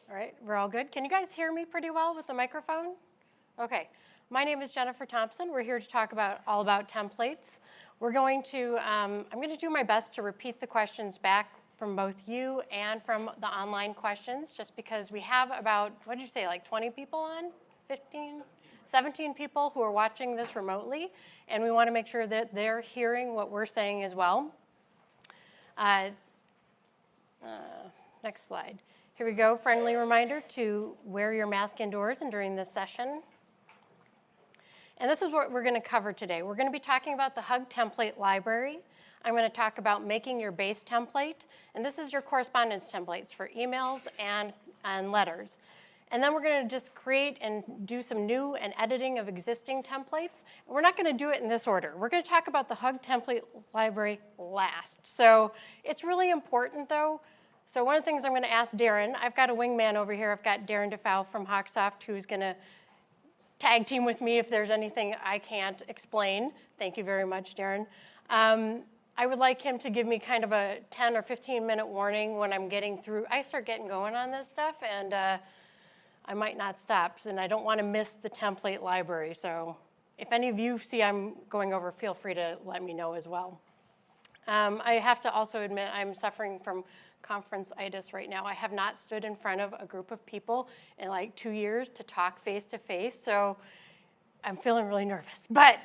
All right, we're all good. Can you guys hear me pretty well with the microphone? Okay. My name is Jennifer Thompson. We're here to talk all about templates. I'm going to do my best to repeat the questions back from both you and from the online questions, just because we have about, what did you say, like 20 people on? 15? 17 people who are watching this remotely, and we want to make sure that they're hearing what we're saying as well. Next slide. Here we go. Friendly reminder to wear your mask indoors and during this session. And this is what we're going to cover today. We're going to be talking about the Hug template library. I'm going to talk about making your base template. And this is your correspondence templates for emails and letters. And then we're going to just create and do some new and editing of existing templates. We're not going to do it in this order. We're going to talk about the Hug template library last. So it's really important, though. So one of the things I'm going to ask Darren, I've got a wingman over here. I've got Darren DeFow from Hawksoft, who's going to tag team with me if there's anything I can't explain. Thank you very much, Darren. I would like him to give me kind of a 10 or 15-minute warning when I'm getting through. I start getting going on this stuff, and I might not stop, and I don't want to miss the template library. So if any of you see I'm going over, feel free to let me know as well. I have to also admit I'm suffering from conference-itis right now. I have not stood in front of a group of people in like 2 years to talk face-to-face, so I'm feeling really nervous. But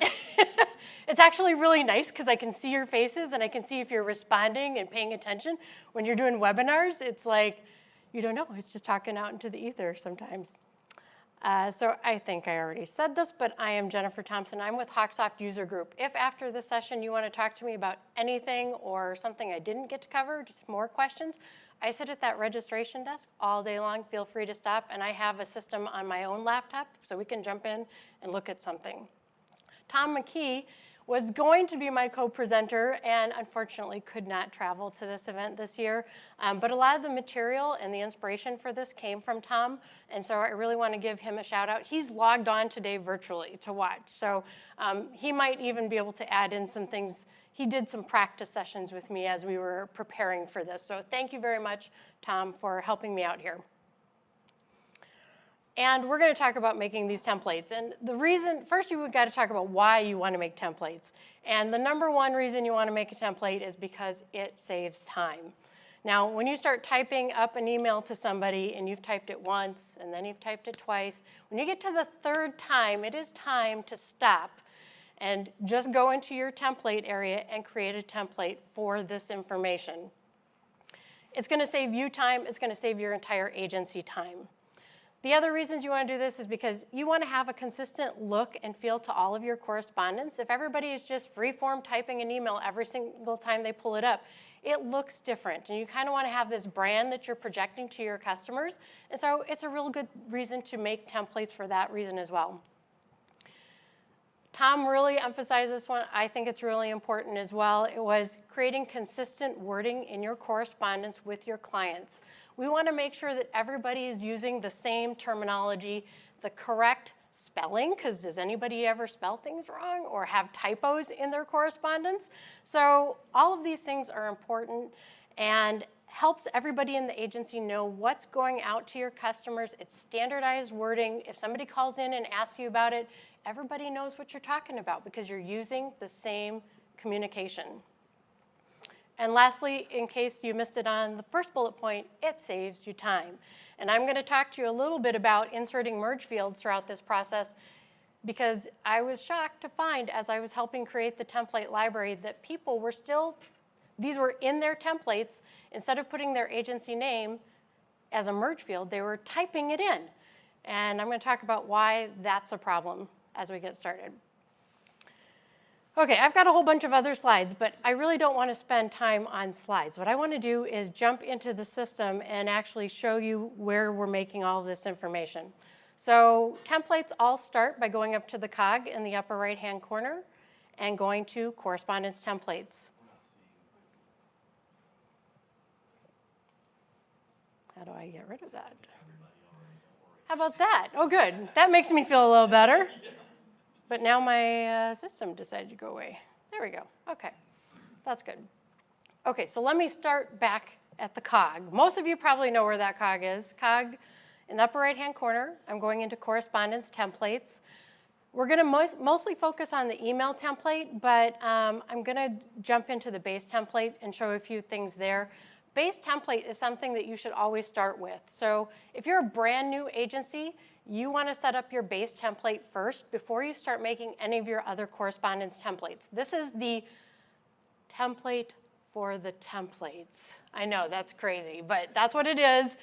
it's actually really nice because I can see your faces and I can see if you're responding and paying attention. When you're doing webinars, it's like, you don't know, it's just talking out into the ether sometimes. So I think I already said this, but I am Jennifer Thompson. I'm with Hawksoft User Group. If after this session you want to talk to me about anything or something I didn't get to cover, just more questions, I sit at that registration desk all day long. Feel free to stop, and I have a system on my own laptop, so we can jump in and look at something. Tom McKee was going to be my co-presenter and unfortunately could not travel to this event this year. But a lot of the material and the inspiration for this came from Tom, and so I really want to give him a shout out. He's logged on today virtually to watch, so he might even be able to add in some things. He did some practice sessions with me as we were preparing for this, so thank you very much, Tom, for helping me out here. And we're going to talk about making these templates. And the reason, first you've got to talk about why you want to make templates. And the number one reason you want to make a template is because it saves time. Now, when you start typing up an email to somebody and you've typed it once and then you've typed it twice, when you get to the third time, it is time to stop and just go into your template area and create a template for this information. It's going to save you time. It's going to save your entire agency time. The other reasons you want to do this is because you want to have a consistent look and feel to all of your correspondence. If everybody is just free-form typing an email every single time they pull it up, it looks different. And you kind of want to have this brand that you're projecting to your customers. And so it's a real good reason to make templates for that reason as well. Tom really emphasized this one. I think it's really important as well. It was creating consistent wording in your correspondence with your clients. We want to make sure that everybody is using the same terminology, the correct spelling, because does anybody ever spell things wrong or have typos in their correspondence? So all of these things are important and helps everybody in the agency know what's going out to your customers. It's standardized wording. If somebody calls in and asks you about it, everybody knows what you're talking about because you're using the same communication. And lastly, in case you missed it on the first bullet point, it saves you time. And I'm going to talk to you a little bit about inserting merge fields throughout this process because I was shocked to find as I was helping create the template library that people were still, these were in their templates, instead of putting their agency name as a merge field, they were typing it in. And I'm going to talk about why that's a problem as we get started. Okay, I've got a whole bunch of other slides, but I really don't want to spend time on slides. What I want to do is jump into the system and actually show you where we're making all of this information. So templates all start by going up to the cog in the upper right-hand corner and going to correspondence templates. How do I get rid of that? How about that? Oh, good. That makes me feel a little better. But now my system decided to go away. There we go. Okay, that's good. Okay, so let me start back at the cog. Most of you probably know where that cog is. Cog in the upper right-hand corner. I'm going into correspondence templates. We're going to mostly focus on the email template, but I'm going to jump into the base template and show a few things there. Base template is something that you should always start with. So if you're a brand new agency, you want to set up your base template first before you start making any of your other correspondence templates. This is the template for the templates. I know, that's crazy, but that's what it is.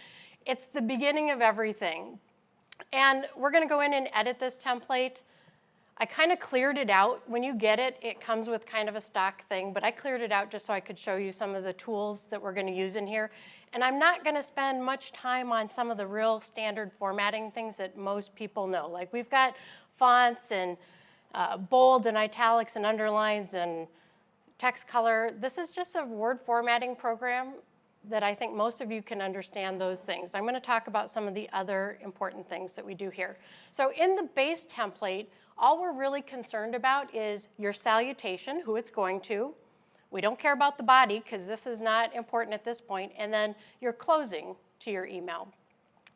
It's the beginning of everything. And we're going to go in and edit this template. I kind of cleared it out. When you get it, it comes with kind of a stock thing, but I cleared it out just so I could show you some of the tools that we're going to use in here. And I'm not going to spend much time on some of the real standard formatting things that most people know. Like we've got fonts and bold and italics and underlines and text color. This is just a word formatting program that I think most of you can understand those things. I'm going to talk about some of the other important things that we do here. So in the base template, all we're really concerned about is your salutation, who it's going to. We don't care about the body because this is not important at this point. And then your closing to your email.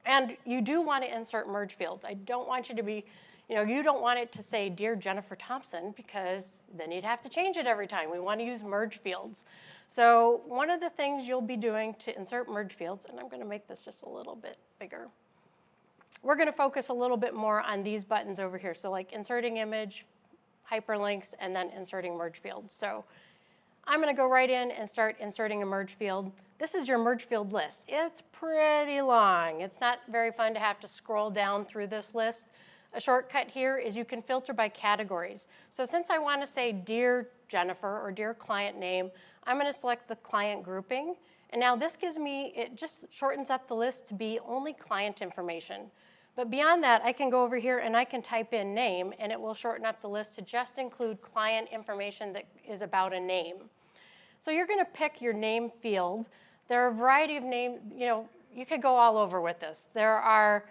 And you do want to insert merge fields. I don't want you to be, you don't want it to say, Dear Jennifer Thompson, because then you'd have to change it every time. We want to use merge fields. So one of the things you'll be doing to insert merge fields, and I'm going to make this just a little bit bigger. We're going to focus a little bit more on these buttons over here. So like inserting image, hyperlinks, and then inserting merge fields. So I'm going to go right in and start inserting a merge field. This is your merge field list. It's pretty long. It's not very fun to have to scroll down through this list. A shortcut here is you can filter by categories. So since I want to say Dear Jennifer or Dear Client Name, I'm going to select the client grouping. And now this gives me, it just shortens up the list to be only client information. But beyond that, I can go over here and I can type in name, and it will shorten up the list to just include client information that is about a name. So you're going to pick your name field. There are a variety of names. You could go all over with this. There are,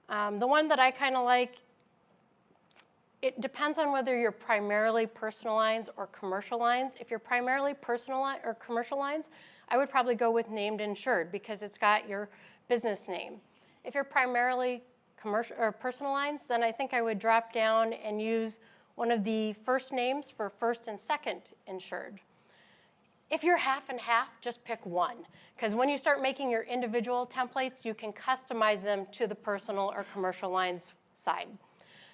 the one that I kind of like, it depends on whether you're primarily personal lines or commercial lines. If you're primarily personal or commercial lines, I would probably go with named insured because it's got your business name. If you're primarily commercial or personal lines, then I think I would drop down and use one of the first names for first and second insured. If you're half and half, just pick one, because when you start making your individual templates, you can customize them to the personal or commercial lines side.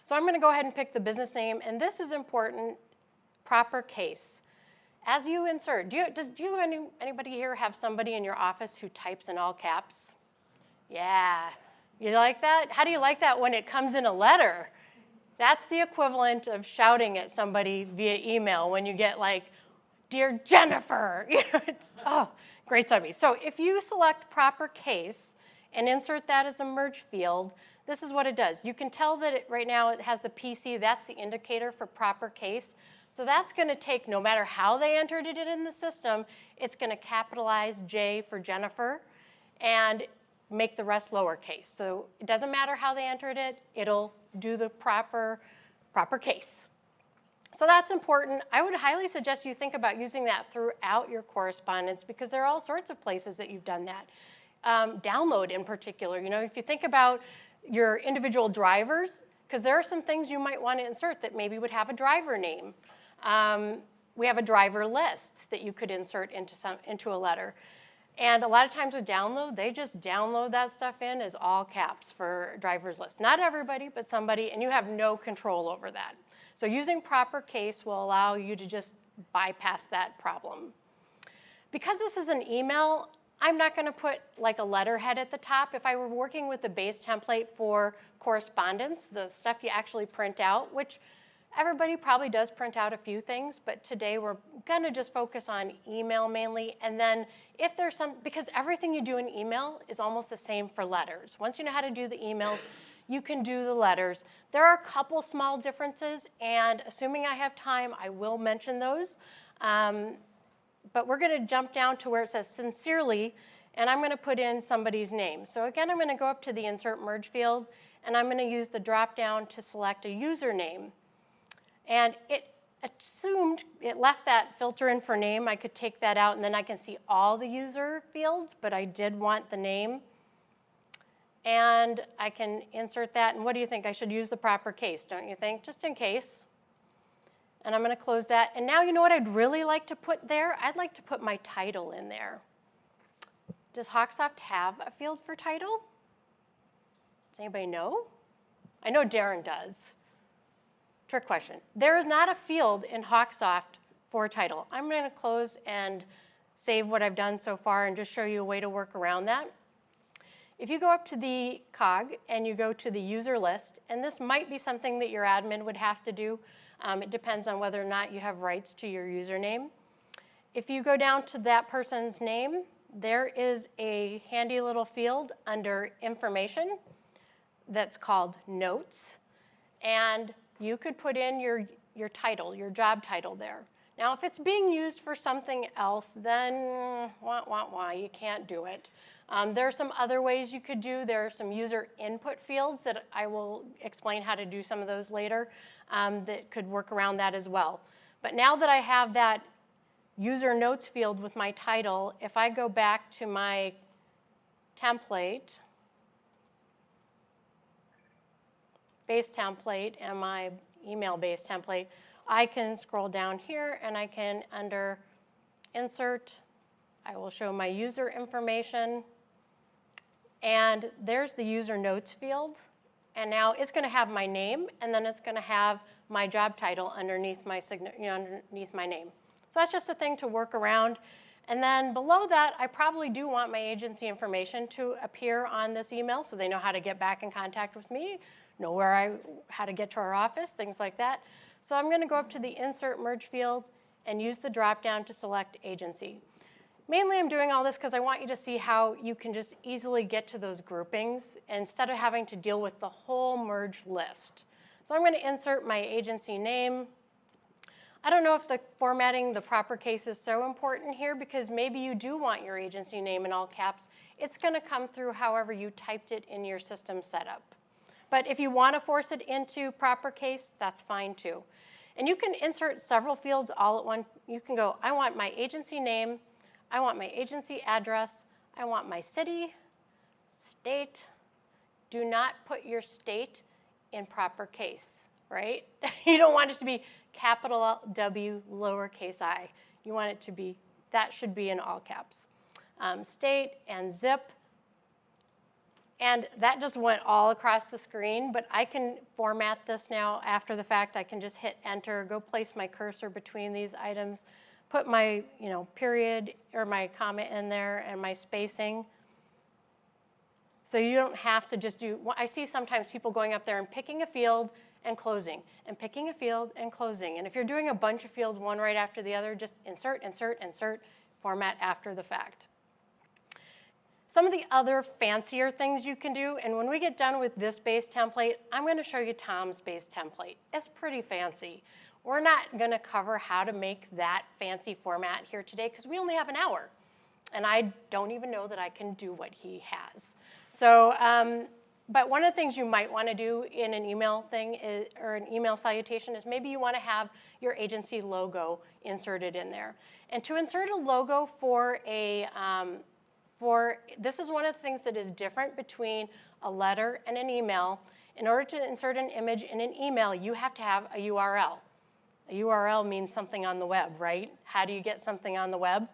So I'm going to go ahead and pick the business name, and this is important, proper case. As you insert, anybody here have somebody in your office who types in all caps? Yeah. You like that? How do you like that when it comes in a letter? That's the equivalent of shouting at somebody via email when you get like, Dear Jennifer. Oh, great stuff. So if you select proper case and insert that as a merge field, this is what it does. You can tell that right now it has the PC. That's the indicator for proper case. So that's going to take, no matter how they entered it in the system, it's going to capitalize J for Jennifer and make the rest lowercase. So it doesn't matter how they entered it, it'll do the proper case. So that's important. I would highly suggest you think about using that throughout your correspondence because there are all sorts of places that you've done that. Download in particular, if you think about your individual drivers, because there are some things you might want to insert that maybe would have a driver name. We have a driver list that you could insert into a letter. And a lot of times with download, they just download that stuff in as all caps for driver's list. Not everybody, but somebody, and you have no control over that. So using proper case will allow you to just bypass that problem. Because this is an email, I'm not going to put like a letterhead at the top. If I were working with the base template for correspondence, the stuff you actually print out, which everybody probably does print out a few things, but today we're going to just focus on email mainly. And then if there's because everything you do in email is almost the same for letters. Once you know how to do the emails, you can do the letters. There are a couple small differences, and assuming I have time, I will mention those. But we're going to jump down to where it says sincerely, and I'm going to put in somebody's name. So again, I'm going to go up to the insert merge field, and I'm going to use the drop down to select a username. And assumed it left that filter in for name. I could take that out and then I can see all the user fields, but I did want the name. And I can insert that, and what do you think? I should use the proper case, don't you think? Just in case. And I'm going to close that. And now you know what I'd really like to put there? I'd like to put my title in there. Does Hawksoft have a field for title? Does anybody know? I know Darren does. Trick question. There is not a field in Hawksoft for title. I'm going to close and save what I've done so far and just show you a way to work around that. If you go up to the cog and you go to the user list, and this might be something that your admin would have to do. It depends on whether or not you have rights to your username. If you go down to that person's name, there is a handy little field under information that's called notes. And you could put in your title, your job title there. Now, if it's being used for something else, then you can't do it. There are some other ways you could do. There are some user input fields that I will explain how to do some of those later that could work around that as well. But now that I have that user notes field with my title, if I go back to my template, base template, and my email-based template, I can scroll down here and I can, under Insert, I will show my user information. And there's the user notes field. And now it's going to have my name, and then it's going to have my job title underneath my underneath my name. So that's just a thing to work around. And then below that, I probably do want my agency information to appear on this email so they know how to get back in contact with me, know how to get to our office, things like that. So I'm going to go up to the Insert Merge field and use the drop-down to select agency. Mainly I'm doing all this because I want you to see how you can just easily get to those groupings instead of having to deal with the whole merge list. So I'm going to insert my agency name. I don't know if the formatting the proper case is so important here because maybe you do want your agency name in all caps. It's going to come through however you typed it in your system setup. But if you want to force it into proper case, that's fine too. And you can insert several fields all at once. You can go, I want my agency name, I want my agency address, I want my city, state. Do not put your state in proper case, right? You don't want it to be capital W, lowercase I. You want it to be, that should be in all caps. State and zip. And that just went all across the screen, but I can format this now after the fact. I can just hit enter, go place my cursor between these items, put my period or my comma in there and my spacing. So you don't have to just do, I see sometimes people going up there and picking a field and closing, and picking a field and closing. And if you're doing a bunch of fields, one right after the other, just insert, insert, insert, format after the fact. Some of the other fancier things you can do, and when we get done with this base template, I'm going to show you Tom's base template. It's pretty fancy. We're not going to cover how to make that fancy format here today because we only have an hour. And I don't even know that I can do what he has. So, but one of the things you might want to do in an email thing is, or an email salutation is maybe you want to have your agency logo inserted in there. And to insert a logo for a, this is one of the things that is different between a letter and an email. In order to insert an image in an email, you have to have a URL. A URL means something on the web, right? How do you get something on the web?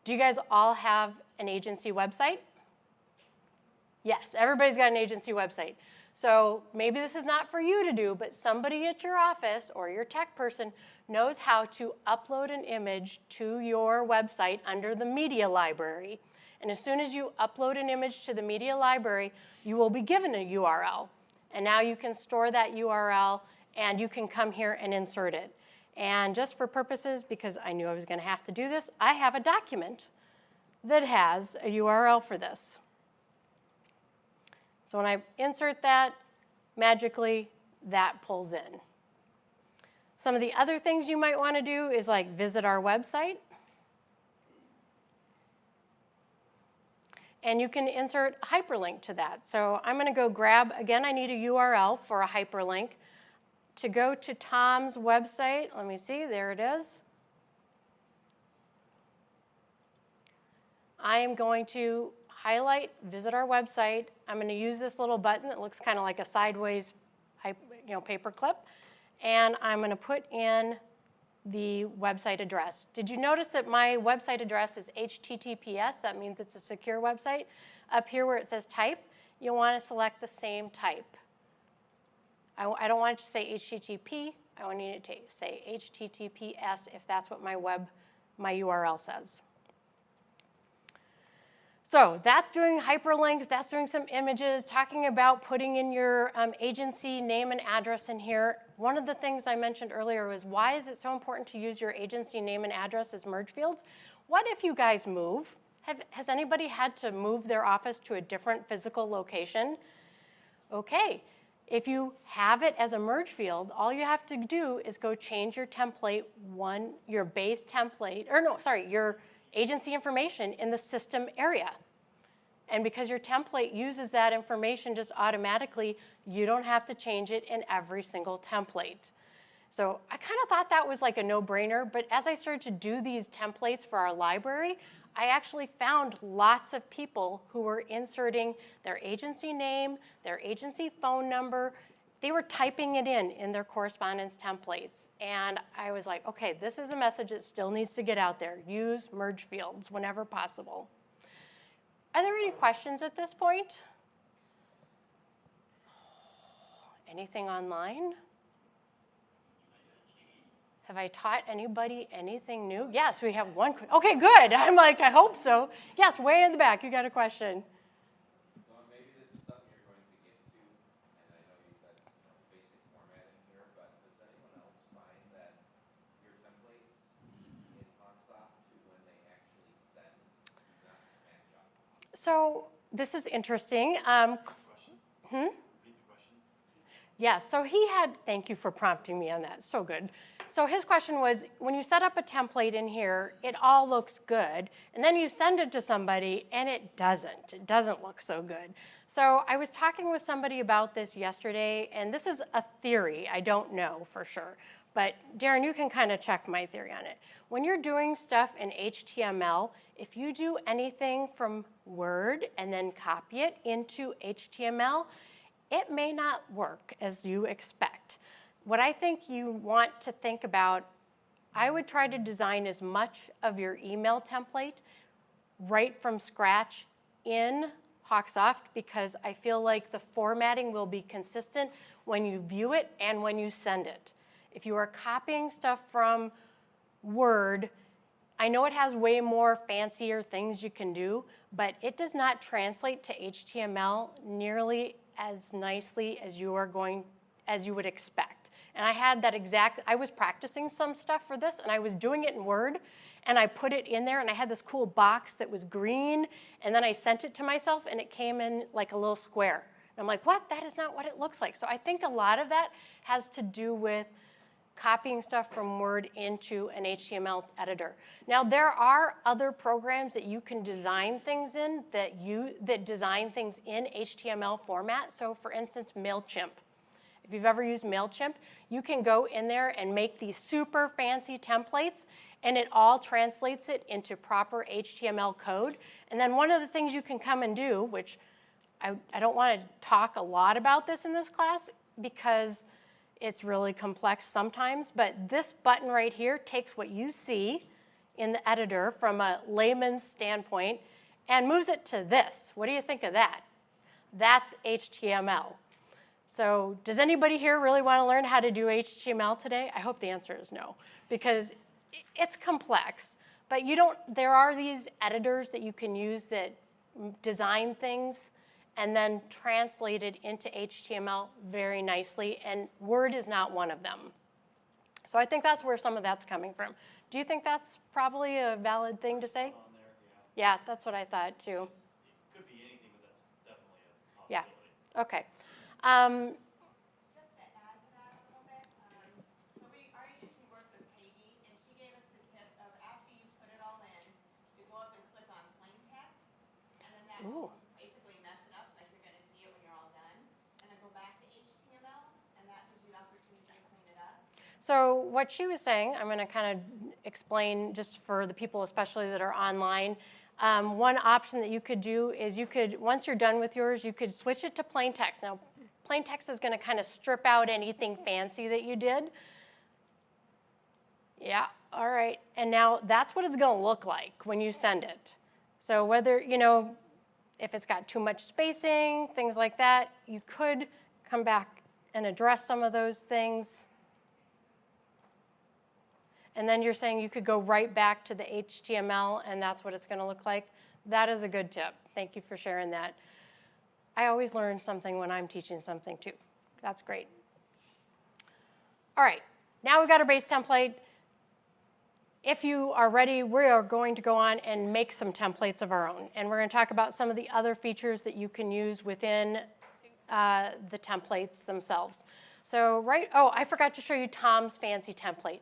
Do you guys all have an agency website? Yes, everybody's got an agency website. So maybe this is not for you to do, but somebody at your office or your tech person knows how to upload an image to your website under the media library. And as soon as you upload an image to the media library, you will be given a URL. And now you can store that URL and you can come here and insert it. And just for purposes, because I knew I was going to have to do this, I have a document that has a URL for this. So when I insert that, magically, that pulls in. Some of the other things you might want to do is like visit our website. And you can insert a hyperlink to that. So I'm going to go grab, again, I need a URL for a hyperlink. to go to Tom's website. Let me see, there it is. I am going to highlight, visit our website. I'm going to use this little button that looks kind of like a sideways paper clip, and I'm going to put in the website address. Did you notice that my website address is HTTPS? That means it's a secure website. Up here where it says type, you'll want to select the same type. I don't want it to say HTTP. I want it to say HTTPS if that's what my URL says. So that's doing hyperlinks, that's doing some images, talking about putting in your agency name and address in here. One of the things I mentioned earlier was why is it so important to use your agency name and address as merge fields? What if you guys move? Has anybody had to move their office to a different physical location? Okay, if you have it as a merge field, all you have to do is go change your template your base template, your agency information in the system area. And because your template uses that information just automatically, you don't have to change it in every single template. So I kind of thought that was like a no-brainer, but as I started to do these templates for our library, I actually found lots of people who were inserting their agency name, their agency phone number. They were typing it in their correspondence templates. And I was like, okay, this is a message that still needs to get out there. Use merge fields whenever possible. Are there any questions at this point? Anything online? Have I taught anybody anything new? Yes, we have one. Okay, good. I'm like, I hope so. Yes, way in the back, you got a question. So maybe this is something you're going to get to, and I know you said basic formatting here, but does anyone else find that your templates in Hawksoft to when they actually send do not match up? So this is interesting. Yes, so thank you for prompting me on that, so good. So his question was, when you set up a template in here, it all looks good, and then you send it to somebody, and it doesn't look so good. So I was talking with somebody about this yesterday, and this is a theory, I don't know for sure, but Darren, you can kind of check my theory on it. When you're doing stuff in HTML, if you do anything from Word and then copy it into HTML, it may not work as you expect. What I think you want to think about, I would try to design as much of your email template right from scratch in Hawksoft because I feel like the formatting will be consistent when you view it and when you send it. If you are copying stuff from Word, I know it has way more fancier things you can do, but it does not translate to HTML nearly as nicely as you would expect. And I had that I was practicing some stuff for this, and I was doing it in Word, and I put it in there, and I had this cool box that was green, and then I sent it to myself, and it came in like a little square. And I'm like, what? That is not what it looks like. So I think a lot of that has to do with copying stuff from Word into an HTML editor. Now, there are other programs that you can design things in that design things in HTML format. So for instance, MailChimp. If you've ever used MailChimp, you can go in there and make these super fancy templates, and it all translates it into proper HTML code. And then one of the things you can come and do, which I don't want to talk a lot about this in this class because it's really complex sometimes, but this button right here takes what you see in the editor from a layman's standpoint and moves it to this. What do you think of that? That's HTML. So does anybody here really want to learn how to do HTML today? I hope the answer is no, because it's complex. But there are these editors that you can use that design things and then translate it into HTML very nicely, and Word is not one of them. So I think that's where some of that's coming from. Do you think that's probably a valid thing to say? On there, yeah. Yeah, that's what I thought too. It could be anything, but that's definitely a possibility. Yeah, okay. Just to add to that a little bit, so our agency worked with Katie, and she gave us the tip of after you put it all in, you go up and click on plain text, and then that will basically mess it up, like you're going to see it when you're all done, and then go back to HTML, and that gives you the opportunity to So what she was saying, I'm going to kind of explain just for the people especially that are online. One option that you could do is you could, once you're done with yours, you could switch it to plain text. Now, plain text is going to kind of strip out anything fancy that you did. Yeah, all right. And now that's what it's going to look like when you send it. So whether, if it's got too much spacing, things like that, you could come back and address some of those things. And then you're saying you could go right back to the HTML, and that's what it's going to look like. That is a good tip. Thank you for sharing that. I always learn something when I'm teaching something, too. That's great. All right, now we've got our base template. If you are ready, we are going to go on and make some templates of our own. And we're going to talk about some of the other features that you can use within the templates themselves. So I forgot to show you Tom's fancy template.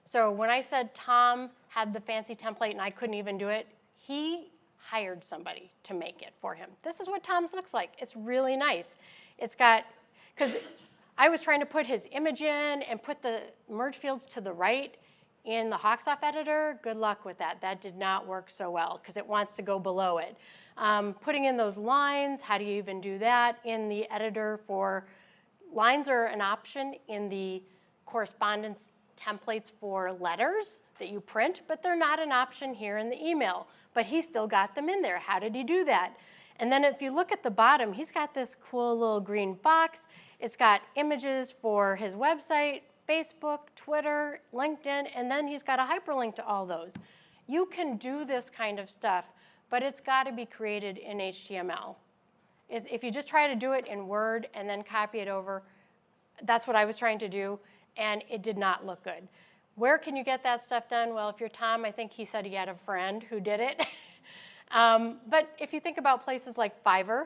So when I said Tom had the fancy template and I couldn't even do it, he hired somebody to make it for him. This is what Tom's looks like. It's really nice. It's got, because I was trying to put his image in and put the merge fields to the right in the Hawksoft editor. Good luck with that. That did not work so well because it wants to go below it. Putting in those lines, how do you even do that in the editor for, lines are an option in the correspondence templates for letters that you print, but they're not an option here in the email. But he still got them in there. How did he do that? And then if you look at the bottom, he's got this cool little green box. It's got images for his website, Facebook, Twitter, LinkedIn, and then he's got a hyperlink to all those. You can do this kind of stuff, but it's got to be created in HTML. If you just try to do it in Word and then copy it over, that's what I was trying to do, and it did not look good. Where can you get that stuff done? Well, if you're Tom, I think he said he had a friend who did it. But if you think about places like Fiverr,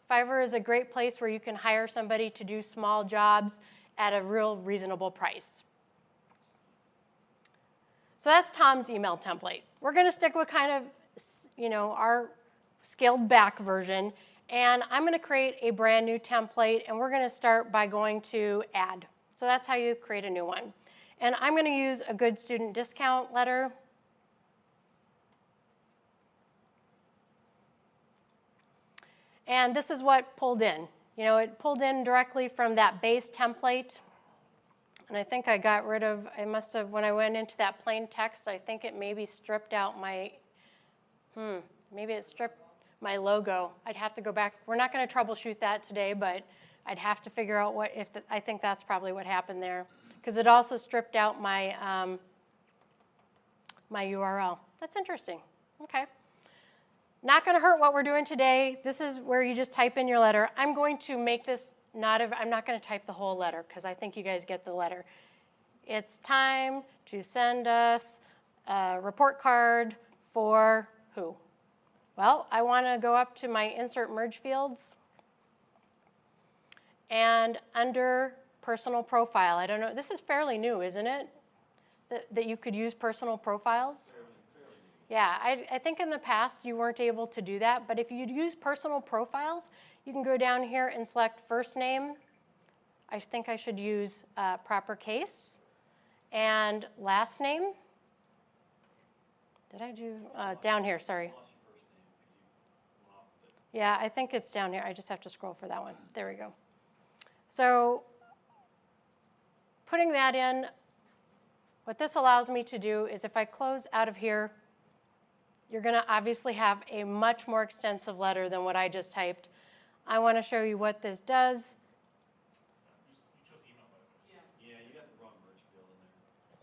Fiverr is a great place where you can hire somebody to do small jobs at a real reasonable price. So that's Tom's email template. We're going to stick with kind of, our scaled back version, and I'm going to create a brand new template, and we're going to start by going to Add. So that's how you create a new one. And I'm going to use a good student discount letter. And this is what pulled in. It pulled in directly from that base template. And I think I got rid of, when I went into that plain text, I think it maybe stripped out my, maybe it stripped my logo. I'd have to go back. We're not going to troubleshoot that today, but I'd have to figure out I think that's probably what happened there. Because it also stripped out my, my URL. That's interesting. Okay. Not going to hurt what we're doing today. This is where you just type in your letter. I'm going to make this I'm not going to type the whole letter because I think you guys get the letter. It's time to send us a report card for who? Well, I want to go up to my insert merge fields. And under personal profile, I don't know, this is fairly new, isn't it? That you could use personal profiles? Yeah, I think in the past you weren't able to do that, but if you use personal profiles, you can go down here and select first name. I think I should use proper case. And last name. Did I do, down here, sorry. Yeah, I think it's down here. I just have to scroll for that one. There we go. So putting that in, what this allows me to do is if I close out of here, you're going to obviously have a much more extensive letter than what I just typed. I want to show you what this does. You chose email, by the way. Yeah, you got the wrong merge field in there.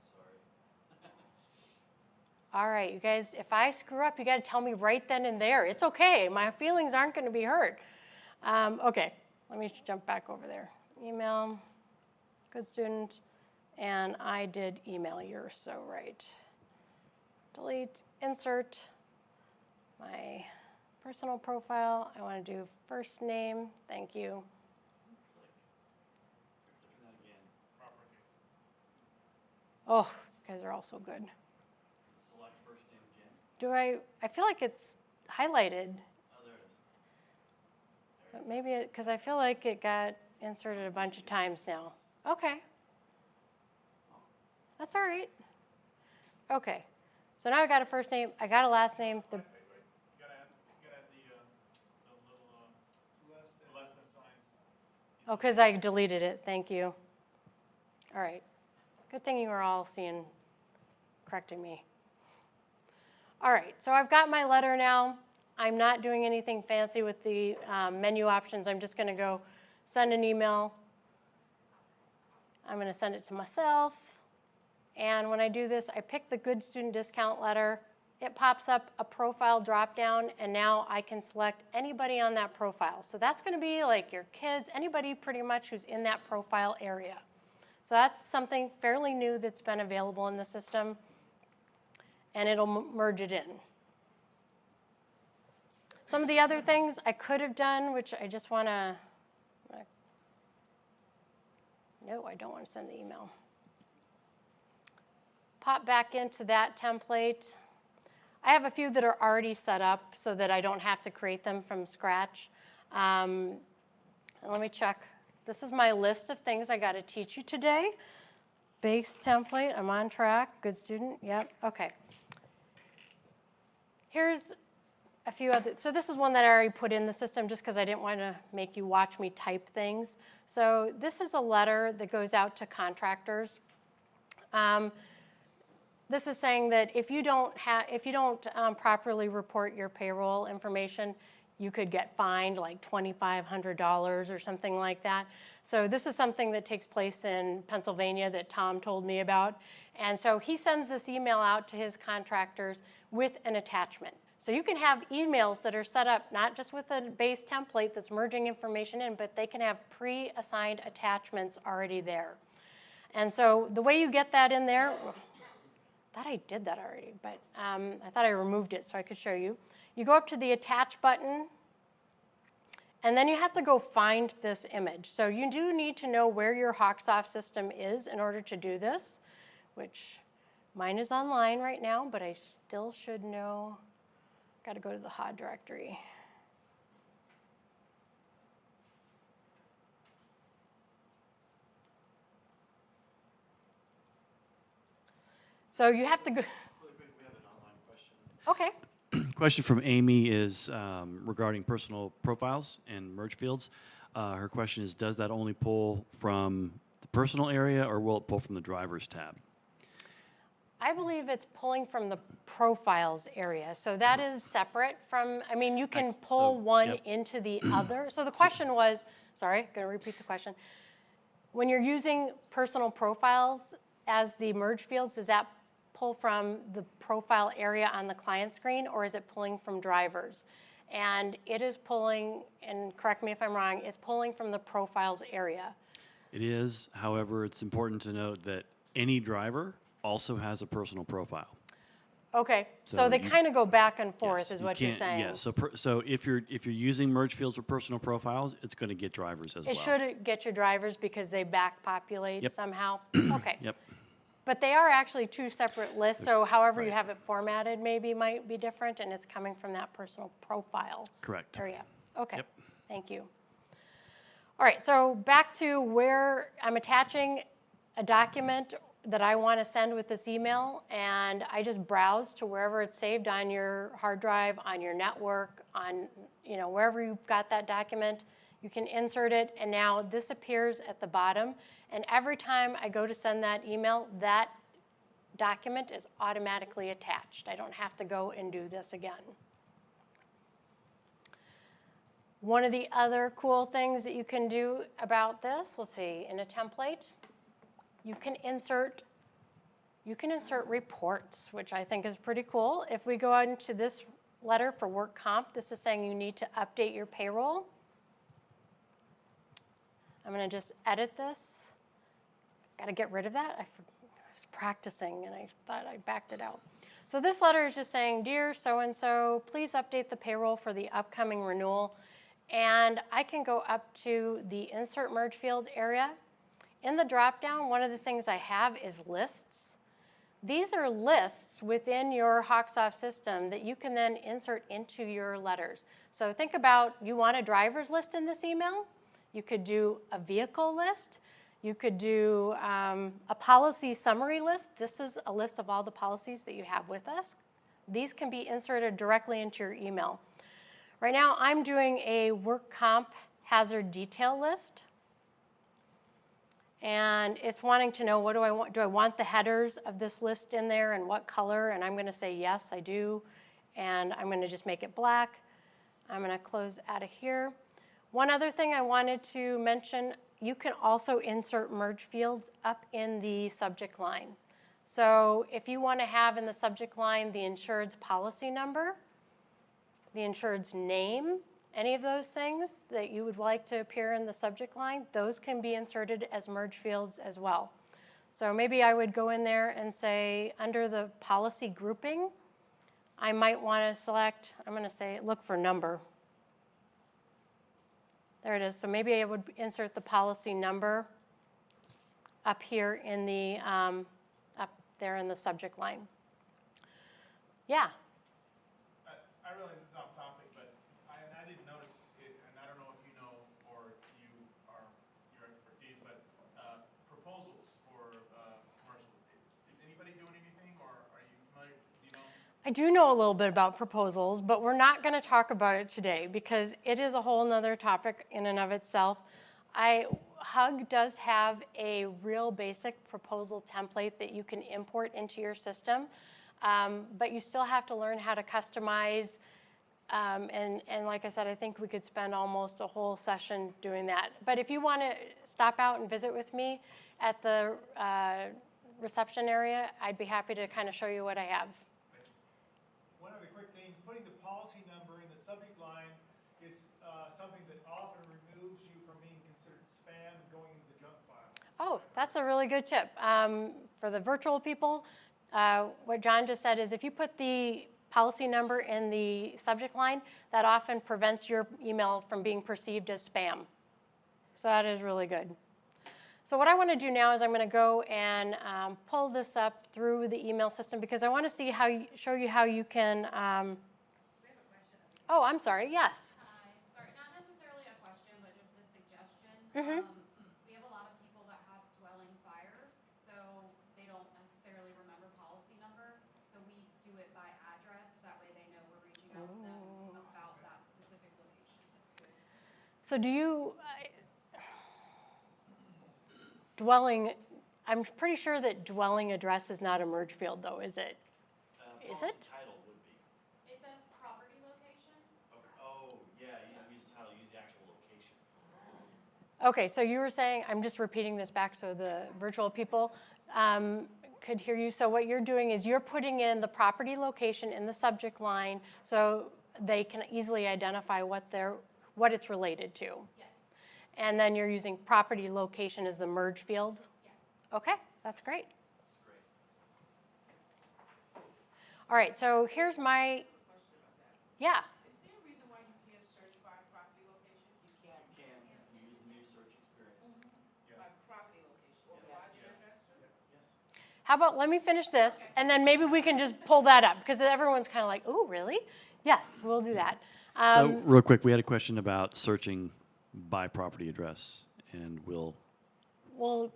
Sorry. All right, you guys, if I screw up, you got to tell me right then and there. It's okay. My feelings aren't going to be hurt. Okay, let me jump back over there. Email, good student, and I did email yours, so right. Delete, insert. My personal profile, I want to do first name, thank you. You're clicking that again. Proper case. Oh, you guys are all so good. Select first name again. I feel like it's highlighted, Oh, there it is. but maybe because I feel like it got inserted a bunch of times now. Okay. That's all right. Okay, so now I got a first name, I got a last name. Wait. You gotta add the little, less than signs. Oh, because I deleted it, thank you. All right, good thing you were all correcting me. All right, so I've got my letter now. I'm not doing anything fancy with the menu options. I'm just gonna go send an email. I'm gonna send it to myself. And when I do this, I pick the good student discount letter. It pops up a profile dropdown, and now I can select anybody on that profile. So that's gonna be like your kids, anybody pretty much who's in that profile area. So that's something fairly new that's been available in the system, and it'll merge it in. Some of the other things I could have done, which I just wanna, no, I don't wanna send the email. Pop back into that template. I have a few that are already set up so that I don't have to create them from scratch. And let me check. This is my list of things I gotta teach you today. Base template, I'm on track, good student, yep, okay. Here's a few other, so this is one that I already put in the system just because I didn't want to make you watch me type things. So this is a letter that goes out to contractors. This is saying that if you don't properly report your payroll information, you could get fined like $2,500 or something like that. So this is something that takes place in Pennsylvania that Tom told me about. And so he sends this email out to his contractors with an attachment. So you can have emails that are set up not just with a base template that's merging information in, but they can have pre-assigned attachments already there. And so the way you get that in there, I thought I did that already, but I thought I removed it so I could show you. You go up to the attach button, and then you have to go find this image. So you do need to know where your Hawksoft system is in order to do this, which mine is online right now, but I still should know. Got to go to the HOD directory. So you have to go. Really quick, we have an online question. Okay. Question from Amy is regarding personal profiles and merge fields. Her question is, does that only pull from the personal area, or will it pull from the drivers tab? I believe it's pulling from the profiles area. So that is separate from, I mean, you can pull one into the other. So the question was, sorry, going to repeat the question. When you're using personal profiles as the merge fields, does that pull from the profile area on the client screen, or is it pulling from drivers? And it is pulling, and correct me if I'm wrong, it's pulling from the profiles area. It is. However, it's important to note that any driver also has a personal profile. Okay, so So they you- kind of go back and forth, Yes, is you what you're can't- saying. Yes. So if you're using merge fields for personal profiles, it's going to get drivers as It well. should get your drivers because they back populate Yep. somehow. Okay. Yep. But they are actually two separate lists, so however you Right. have it formatted maybe might be different, and it's coming from that personal profile Correct. area. Okay, Yep. thank you. All right, so back to where I'm attaching a document that I want to send with this email, and I just browse to wherever it's saved on your hard drive, on your network, on wherever you've got that document. You can insert it, and now this appears at the bottom. And every time I go to send that email, that document is automatically attached. I don't have to go and do this again. One of the other cool things that you can do about this, let's see, in a template, you can insert reports, which I think is pretty cool. If we go into this letter for work comp, this is saying you need to update your payroll. I'm going to just edit this. Got to get rid of that. I was practicing and I thought I backed it out. So this letter is just saying, dear so-and-so, please update the payroll for the upcoming renewal. And I can go up to the insert merge field area. In the dropdown, one of the things I have is lists. These are lists within your Hawksoft system that you can then insert into your letters. So think about, you want a driver's list in this email? You could do a vehicle list. You could do a policy summary list. This is a list of all the policies that you have with us. These can be inserted directly into your email. Right now, I'm doing a work comp hazard detail list. And it's wanting to know, what do I want? Do I want the headers of this list in there and what color? And I'm going to say, yes, I do. And I'm going to just make it black. I'm going to close out of here. One other thing I wanted to mention, you can also insert merge fields up in the subject line. So if you want to have in the subject line the insured's policy number, the insured's name, any of those things that you would like to appear in the subject line, those can be inserted as merge fields as well. So maybe I would go in there and say, under the policy grouping, I might want to select, I'm going to say, look for number. There it is. So maybe I would insert the policy number up here in the, up there in the subject line. Yeah. I realize it's off topic, but I didn't notice it, and I don't know if you know or you are your expertise, but proposals for commercial. Is anybody doing anything, or are you familiar? Do you know? I do know a little bit about proposals, but we're not going to talk about it today because it is a whole nother topic in and of itself. HUG does have a real basic proposal template that you can import into your system, but you still have to learn how to customize. And like I said, I think we could spend almost a whole session doing that. But if you want to stop out and visit with me at the reception area, I'd be happy to kind of show you what I have. One other quick thing, putting the policy number in the subject line is something that often removes you from being considered spam and going into the junk file. Oh, that's a really good tip. For the virtual people, what John just said is if you put the policy number in the subject line, that often prevents your email from being perceived as spam. So that is really good. So what I want to do now is I'm going to go and pull this up through the email system because I want to see show you how you can. We have a question. Oh, I'm sorry. Yes. Hi. Sorry, not necessarily a question, but just a suggestion. Mm-hmm. We have a lot of people that have dwelling fires, so they don't necessarily remember policy number. So we do it by address. That way they know we're reaching out to them about that specific location. That's good. So do you dwelling? I'm pretty sure that dwelling address is not a merge field, though, is it? Is it? Title would be. It says property location. Okay. Oh, yeah, you don't use the title, use the actual location. Okay, so you were saying, I'm just repeating this back so the virtual people could hear you. So what you're doing is you're putting in the property location in the subject line so they can easily identify what it's related to. Yes. And then you're using property location as the merge field? Yeah. Okay, that's great. All right, so here's my, yeah. Is there a reason why you can't search by property location? You can. You can use the new search experience. By property location. Why the address? How about, let me finish this, and then maybe we can just pull that up, because everyone's kind of like, oh, really? Yes, we'll do that. So real quick, we had a question about searching by property address, and we'll We'll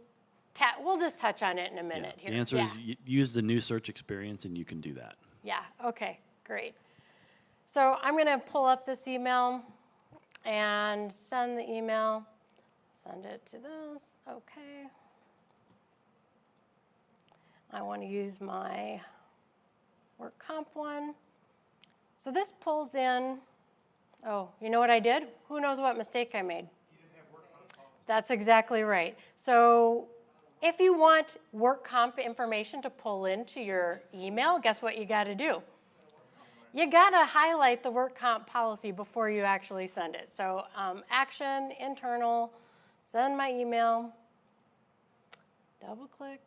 just touch on it in a minute yeah, here. the answer is use the new search experience, and you can do that. Yeah, okay, great. So I'm going to pull up this email and send the email. Send it to this, okay. I want to use my work comp one. So this pulls in, oh, you know what I did? Who knows what mistake I made? That's exactly right. So if you want work comp information to pull into your email, guess what you got to do? You got to highlight the work comp policy before you actually send it. So action, internal, send my email, double click,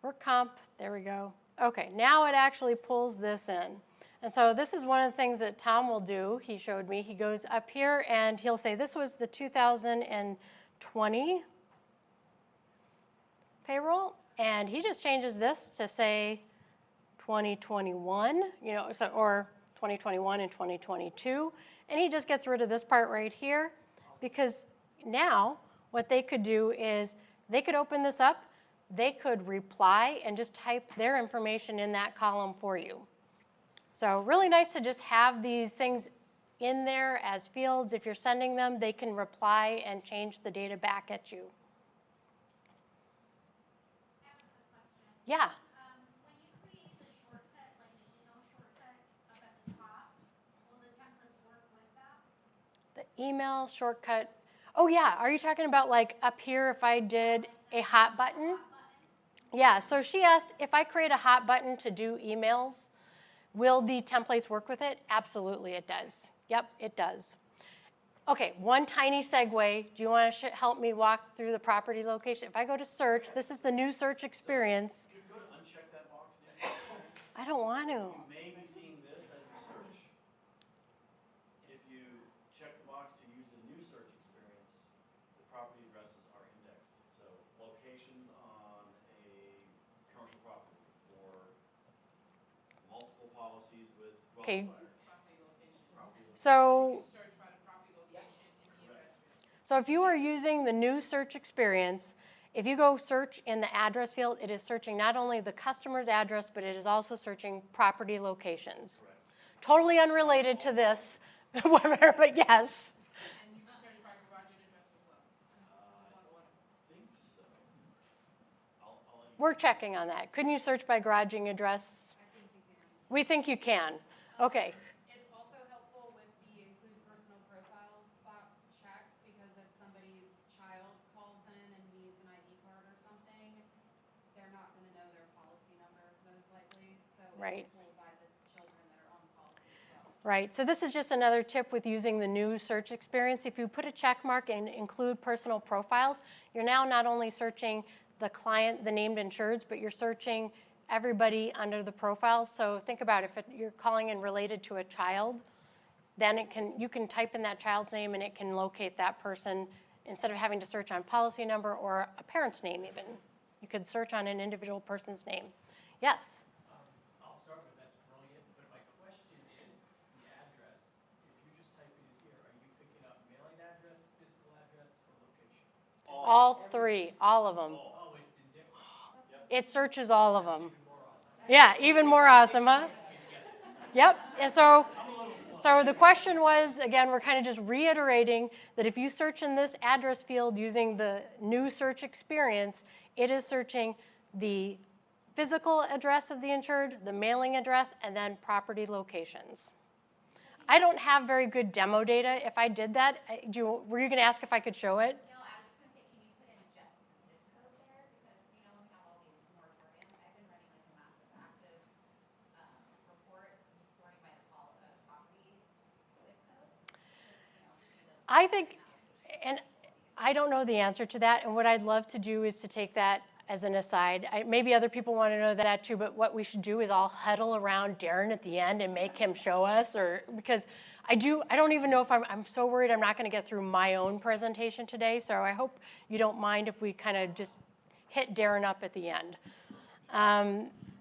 work comp, there we go. Okay, now it actually pulls this in. And so this is one of the things that Tom will do. He showed me. He goes up here and he'll say, this was the 2020 payroll. And he just changes this to say 2021, or 2021 and 2022. And he just gets rid of this part right here because now what they could do is they could open this up, they could reply and just type their information in that column for you. So really nice to just have these things in there as fields. If you're sending them, they can reply and change the data back at you. I have a quick question. Yeah. When you create the shortcut, like an email shortcut up at the top, will the templates work with that? The email shortcut. Oh yeah, are you talking about like up here if I did a hot button? Yeah, so she asked if I create a hot button to do emails, will the templates work with it? Absolutely it does. Yep, it does. Okay, one tiny segue. Do you want to help me walk through the property location? If I go to search, this is the new search experience. If you go to uncheck that box, then I don't want to. you may be seeing this as you search. If you check the box to use the new search experience, the property addresses are indexed. So locations on a commercial property or multiple policies with Okay. dwelling fire. So if you are using the new search experience, if you go search in the address field, it is searching not only the customer's address, but it is also searching property locations. Correct. Totally unrelated to this, whatever, but yes. And you can search by garage and address as well. I think so. I'll let you We're checking on that. Couldn't you search by garaging address? I think you can. We think you can. Okay. It's also helpful with the include personal profiles box checked, because if somebody's child calls in and needs an ID card or something, they're not going to know their policy number most likely. So Right. it's pulled by the children that are on the policy as well. Right, so this is just another tip with using the new search experience. If you put a check mark and include personal profiles, you're now not only searching the client, the named insureds, but you're searching everybody under the profiles. So think about if you're calling in related to a child, then you can type in that child's name and it can locate that person instead of having to search on policy number or a parent's name even. You could search on an individual person's name. Yes? I'll start with that's brilliant, but my question is the address. If you're just typing it here, are you picking up mailing address, physical address, or location? All three, all of them. Oh, it's indifferent. It searches all of them. Yeah, even more awesome, huh? Yep, and so the question was, again, we're kind of just reiterating that if you search in this address field using the new search experience, it is searching the physical address of the insured, the mailing address, and then property locations. I don't have very good demo data. If I did that, were you going to ask if I could show it? No, I was just gonna say, can you put in just the zip code there? Because, you know, when we have all these moratoriums, I've been running like a massive active, report sorting by the property zip code. I think, and I don't know the answer to that, and what I'd love to do is to take that as an aside. Maybe other people want to know that too, but what we should do is all huddle around Darren at the end and make him show us, or because I don't even know if I'm so worried I'm not going to get through my own presentation today, so I hope you don't mind if we kind of just hit Darren up at the end.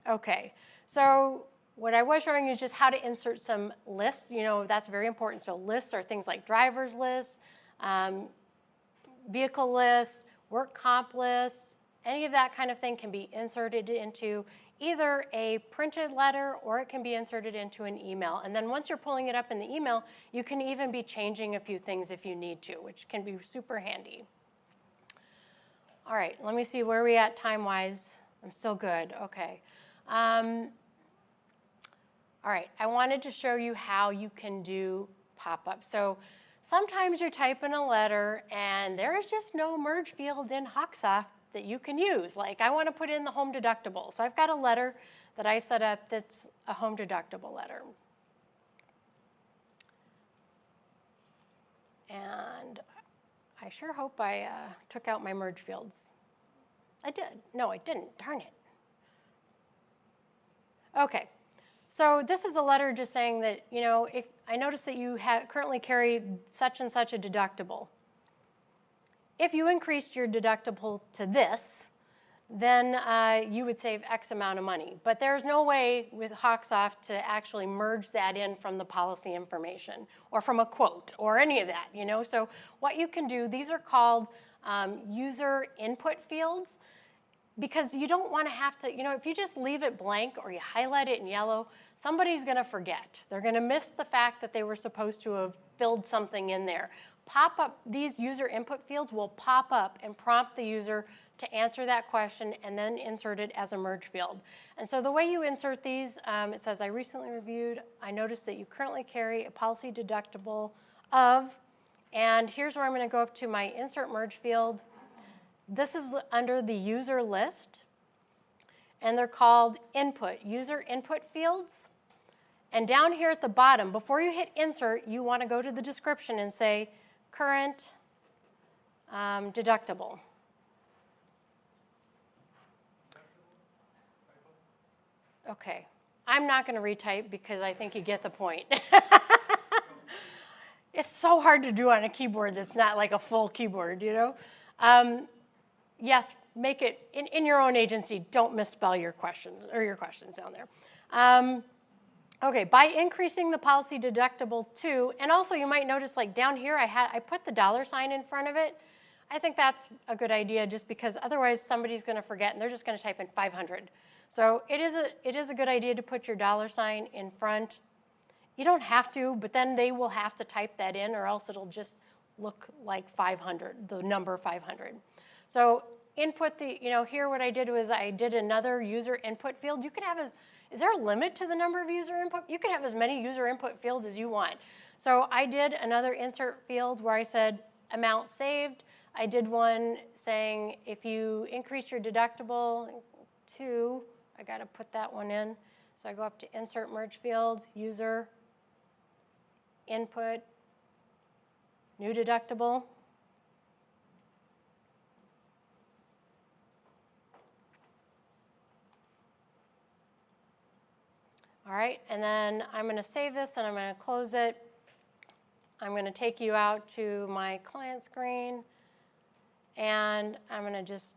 Okay, so what I was showing you is just how to insert some lists. You know, that's very important. So lists are things like driver's lists, vehicle lists, work comp lists, any of that kind of thing can be inserted into either a printed letter or it can be inserted into an email. And then once you're pulling it up in the email, you can even be changing a few things if you need to, which can be super handy. All right, let me see where we at time-wise. I'm still good, okay. All right, I wanted to show you how you can do pop-up. So sometimes you're typing a letter and there is just no merge field in Hawksoft that you can use. Like I want to put in the home deductible. So I've got a letter that I set up that's a home deductible letter. And I sure hope I took out my merge fields. I did. No, I didn't. Darn it. Okay. So this is a letter just saying that, you know, if I notice that you currently carry such and such a deductible. If you increased your deductible to this, then you would save X amount of money. But there's no way with Hawksoft to actually merge that in from the policy information or from a quote or any of that, you know. So what you can do, these are called user input fields, because you don't want to have to, if you just leave it blank or you highlight it in yellow, somebody's going to forget. They're going to miss the fact that they were supposed to have filled something in there. These user input fields will pop up and prompt the user to answer that question and then insert it as a merge field. And so the way you insert these, it says, I recently reviewed, I noticed that you currently carry a policy deductible of, and here's where I'm going to go up to my insert merge field. This is under the user list, and they're called user input fields. And down here at the bottom, before you hit insert, you want to go to the description and say current deductible. Okay, I'm not going to retype because I think you get the point. It's so hard to do on a keyboard that's not like a full keyboard, Yes, make it, in your own agency, don't misspell your questions down there. Okay, by increasing the policy deductible to, and also you might notice like down here I put the $ in front of it. I think that's a good idea just because otherwise somebody's going to forget and they're just going to type in 500. So it is a good idea to put your $ in front. You don't have to, but then they will have to type that in or else it'll just look like 500, the number 500. So input here what I did was I did another user input field. You can have is there a limit to the number of user input? You can have as many user input fields as you want. So I did another insert field where I said amount saved. I did one saying if you increase your deductible to, I got to put that one in. So I go up to insert merge field, user, input, new deductible. All right, and then I'm going to save this and I'm going to close it. I'm going to take you out to my client screen and I'm going to just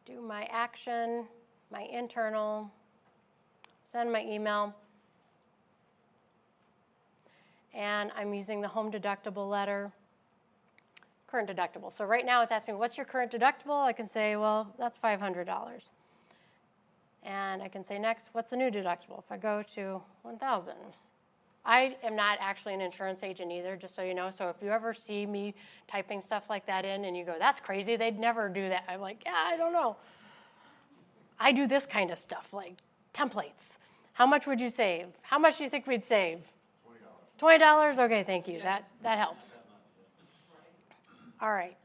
do my action, my internal, send my email, and I'm using the home deductible letter, current deductible. So right now it's asking, what's your current deductible? I can say, well, that's $500. And I can say next, what's the new deductible? If I go to 1,000. I am not actually an insurance agent either, just so you know. So if you ever see me typing stuff like that in and you go, that's crazy, they'd never do that. I'm like, yeah, I don't know. I do this kind of stuff, like templates. How much would you save? How much do you think we'd save? $20. $20? Okay, thank you. That helps. All right.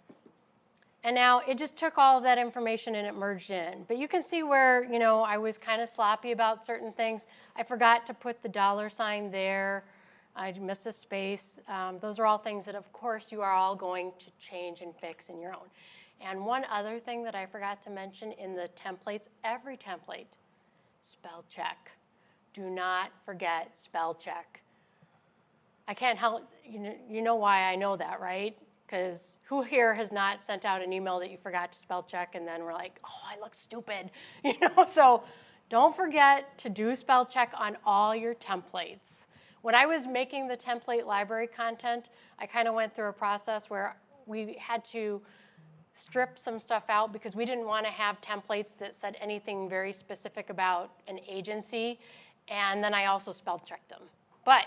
And now it just took all of that information and it merged in. But you can see where, I was kind of sloppy about certain things. I forgot to put the $ there. I missed a space. Those are all things that, of course, you are all going to change and fix in your own. And one other thing that I forgot to mention in the templates, every template, spell check. Do not forget spell check. I can't help, you know why I know that, right? Because who here has not sent out an email that you forgot to spell check and then we're like, oh, I look stupid, So don't forget to do spell check on all your templates. When I was making the template library content, I kind of went through a process where we had to strip some stuff out because we didn't want to have templates that said anything very specific about an agency, and then I also spell checked them. But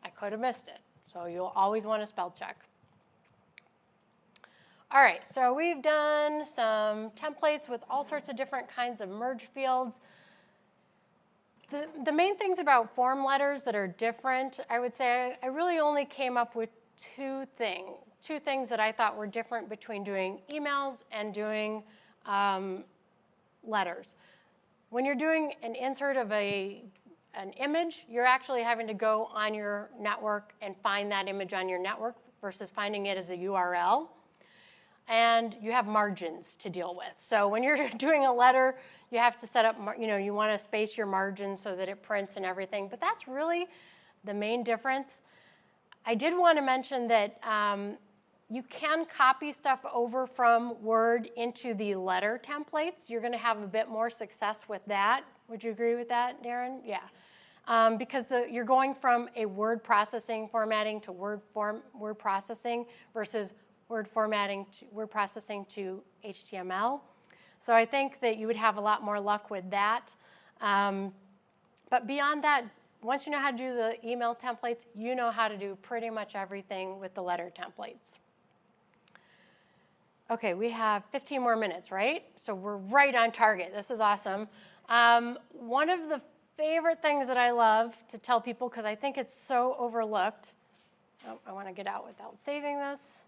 I could have missed it, so you'll always want to spell check. All right, so we've done some templates with all sorts of different kinds of merge fields. The main things about form letters that are different, I would say I really only came up with two things that I thought were different between doing emails and doing letters. When you're doing an insert of an image, you're actually having to go on your network and find that image on your network versus finding it as a URL. And you have margins to deal with. So when you're doing a letter, you have to set up, you want to space your margins so that it prints and everything. But that's really the main difference. I did want to mention that you can copy stuff over from Word into the letter templates. You're going to have a bit more success with that. Would you agree with that, Darren? Yeah. because you're going from a word processing formatting to word processing versus word processing to HTML. So I think that you would have a lot more luck with that. But beyond that, once you know how to do the email templates, you know how to do pretty much everything with the letter templates. Okay, we have 15 more minutes, right? So we're right on target. This is awesome. One of the favorite things that I love to tell people, because I think it's so overlooked, I want to get out without saving this,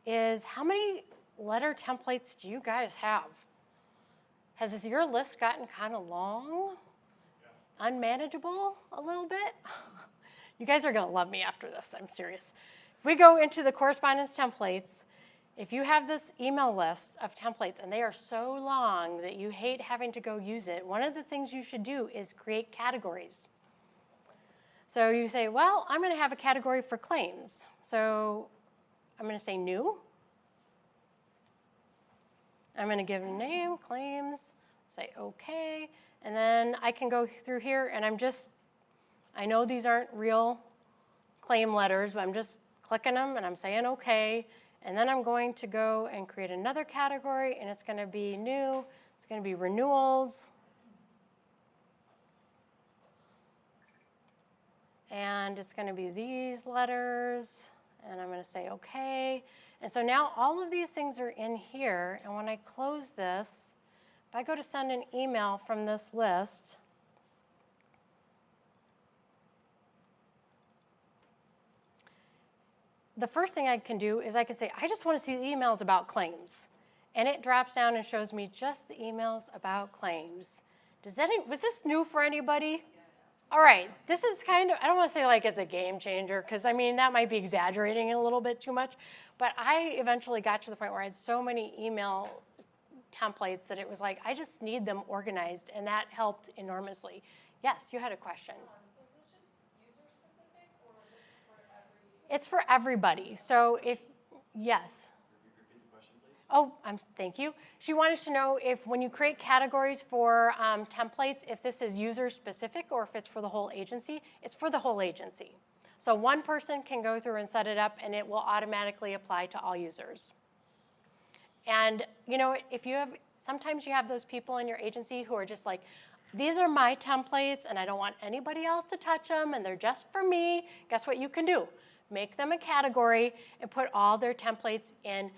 is how many letter templates do you guys have? Has your list gotten kind of long? Unmanageable a little bit? You guys are going to love me after this, I'm serious. If we go into the correspondence templates, if you have this email list of templates and they are so long that you hate having to go use it, one of the things you should do is create categories. So you say, well, I'm going to have a category for claims. So I'm going to say new. I'm going to give a name, claims, say OK. And then I can go through here and I know these aren't real claim letters, but I'm just clicking them and I'm saying OK. And then I'm going to go and create another category, and it's going to be new. It's going to be renewals. And it's going to be these letters, and I'm going to say OK. And so now all of these things are in here, and when I close this, if I go to send an email from this list, the first thing I can do is I can say, I just want to see the emails about claims. And it drops down and shows me just the emails about claims. Was this new for anybody? Yes. All right, this is kind of, I don't want to say like it's a game changer, because I mean, that might be exaggerating it a little bit too much. But I eventually got to the point where I had so many email templates that it was like, I just need them organized, and that helped enormously. Yes, you had a question. So is this just user specific, or is this for every? It's for everybody. So if, yes. Repeat the question, please. Oh, thank you. She wanted to know if when you create categories for templates, if this is user specific or if it's for the whole agency. It's for the whole agency. So one person can go through and set it up, and it will automatically apply to all users. And you know, sometimes you have those people in your agency who are just like, these are my templates, and I don't want anybody else to touch them, and they're just for me. Guess what you can do? Make them a category and put all their templates in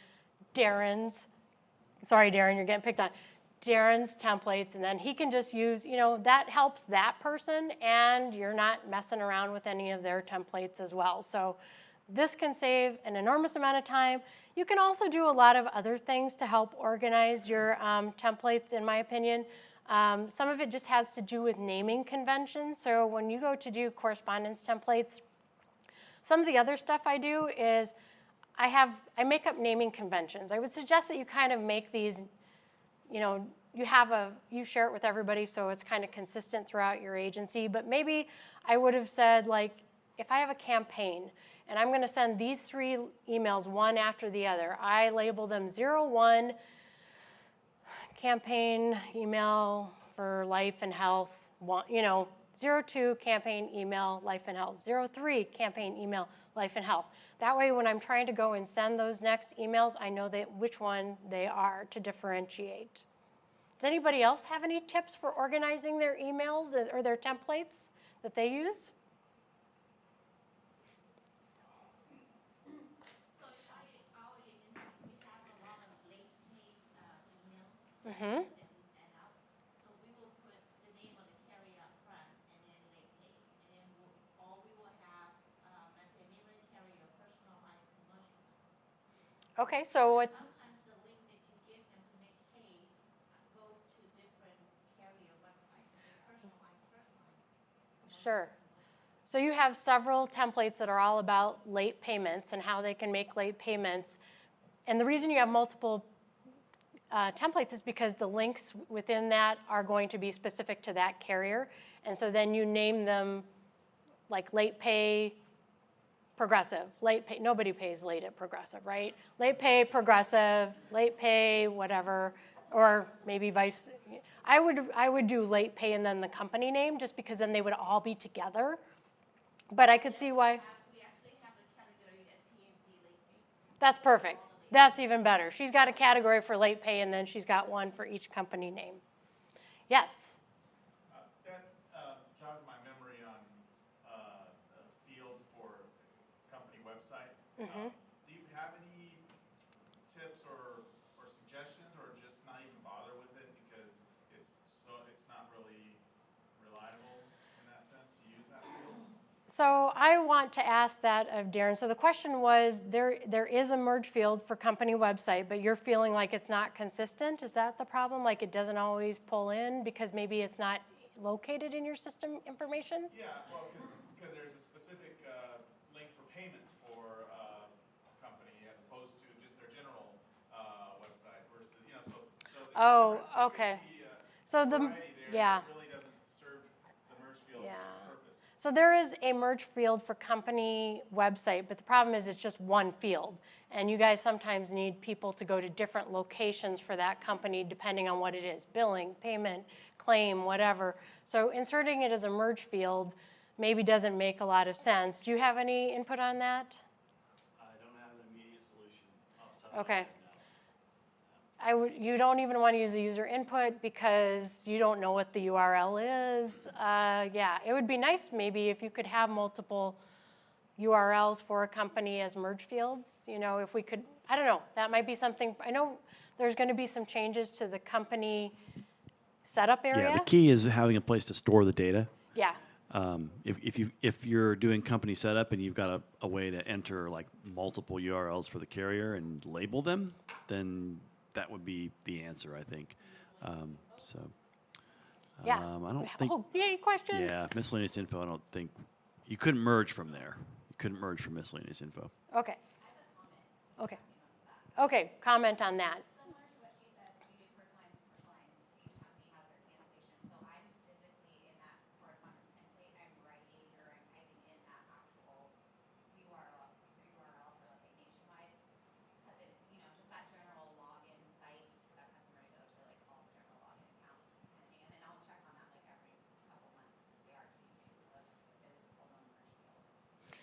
Darren's. Sorry, Darren, you're getting picked on. Darren's templates, and then he can just use, that helps that person, and you're not messing around with any of their templates as well. So this can save an enormous amount of time. You can also do a lot of other things to help organize your templates, in my opinion. Some of it just has to do with naming conventions. So when you go to do correspondence templates, some of the other stuff I do is I make up naming conventions. I would suggest that you kind of make these, you share it with everybody so it's kind of consistent throughout your agency. But maybe I would have said, like, if I have a campaign and I'm going to send these 3 emails one after the other, I label them 01, campaign email for life and health, 02, campaign email, life and health, 03, campaign email, life and health. That way, when I'm trying to go and send those next emails, I know which one they are to differentiate. Does anybody else have any tips for organizing their emails or their templates that they use? So in our agency, we have a lot of late paid emails Mm-hmm. that we send out. So we will put the name of the carrier up front and then late paid. And then we will have, let's say, name of the carrier, personalized commercial ones. Okay, so what? Sometimes the link that you give them to make paid goes to different carrier websites. It's personalized. Sure. So you have several templates that are all about late payments and how they can make late payments. And the reason you have multiple templates is because the links within that are going to be specific to that carrier. And so then you name them like late pay, Progressive. Late pay, nobody pays late at Progressive, right? Late pay, Progressive, late pay, whatever. Or maybe vice, I would do late pay and then the company name, just because then they would all be together. But I could see why. We actually have a category at PMC late pay. That's perfect. That's even better. She's got a category for late pay, and then she's got one for each company name. Yes? That jogged my memory on a field for company website. Do you have any tips or suggestions, or just not even bother with it because it's not really reliable in that sense to use that field? So I want to ask that of Darren. So the question was, there is a merge field for company website, but you're feeling like it's not consistent? Is that the problem? Like it doesn't always pull in because maybe it's not located in your system information? Yeah, well, because there's a specific link for payment for a company as opposed to just their general website versus, so the Oh, different- okay. the So the, variety there yeah. really doesn't serve the merge field Yeah. for its purpose. So there is a merge field for company website, but the problem is it's just one field. And you guys sometimes need people to go to different locations for that company depending on what it is, billing, payment, claim, whatever. So inserting it as a merge field maybe doesn't make a lot of sense. Do you have any input on that? I don't have an immediate solution off the top of my Okay. head now. You don't even want to use the user input because you don't know what the URL is. Yeah, it would be nice maybe if you could have multiple URLs for a company as merge fields. If we could, I don't know, that might be something. I know there's going to be some changes to the company setup area. Yeah, the key is having a place to store the data. Yeah, If you're doing company setup and you've got a way to enter like multiple URLs for the carrier and label them, then that would be the answer, I think. yeah. I don't think. Oh, yay, questions? Yeah, miscellaneous info. I don't think you couldn't merge from there. You couldn't merge from miscellaneous info. Okay. Okay. Okay, comment on that. Similar to what she said, we do first line to first line. Each company has their cancellation. So I'm physically in that correspondence template, I'm writing or I'm typing in that actual URL for, let's say, Nationwide. Because it, just that general login site for that customer to go to, like all the general login account kind of thing. And then I'll check on that like every couple months because they are changing the physical numbers field.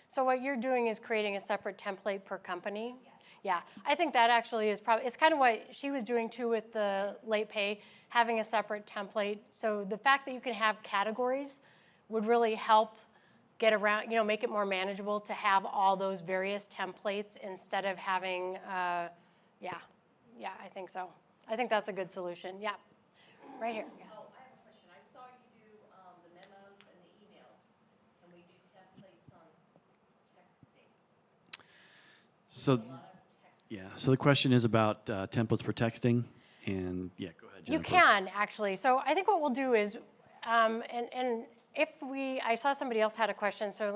So what you're doing is creating a separate template per company? Yeah, I think that actually is probably, it's kind of what she was doing too with the late pay, having a separate template. So the fact that you can have categories would really help get around, make it more manageable to have all those various templates instead of having, I think so. I think that's a good solution, yeah. Right here, yeah. Oh, I have a question. I saw you do the memos and the emails. Can we do templates on texting? So, A lot of text. yeah. So the question is about templates for texting, and yeah, go ahead, You Jennifer. can, actually. So I think what we'll do is, and if I saw somebody else had a question, so I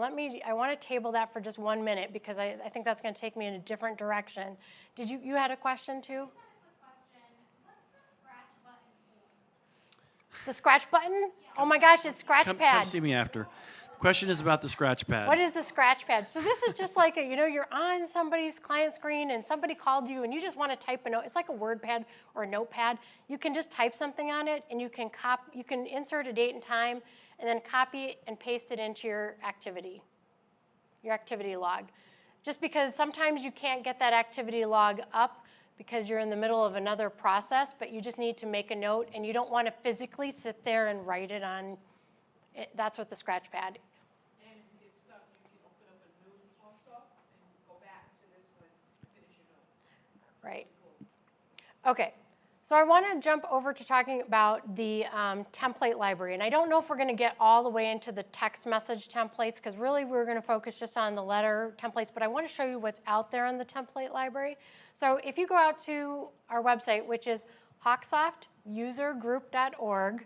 want to table that for just 1 minute because I think that's going to take me in a different direction. Did you had a question too? I have a quick question. What's the scratch button for? The scratch button? Oh my gosh, it's scratch Come pad. see me after. The question is about the scratch pad. What is the scratch pad? So this is just like, you're on somebody's client screen and somebody called you and you just want to type a note. It's like a word pad or a notepad. You can just type something on it and you can insert a date and time and then copy and paste it into your activity log. Just because sometimes you can't get that activity log up because you're in the middle of another process, but you just need to make a note and you don't want to physically sit there and write it on. That's what the scratch pad. And if you get stuck, you can open up a new Microsoft and go back to this one, finish your note. Right. Cool. Okay. So I want to jump over to talking about the template library. And I don't know if we're going to get all the way into the text message templates because really we're going to focus just on the letter templates. But I want to show you what's out there in the template library. So if you go out to our website, which is hawksoftusergroup.org,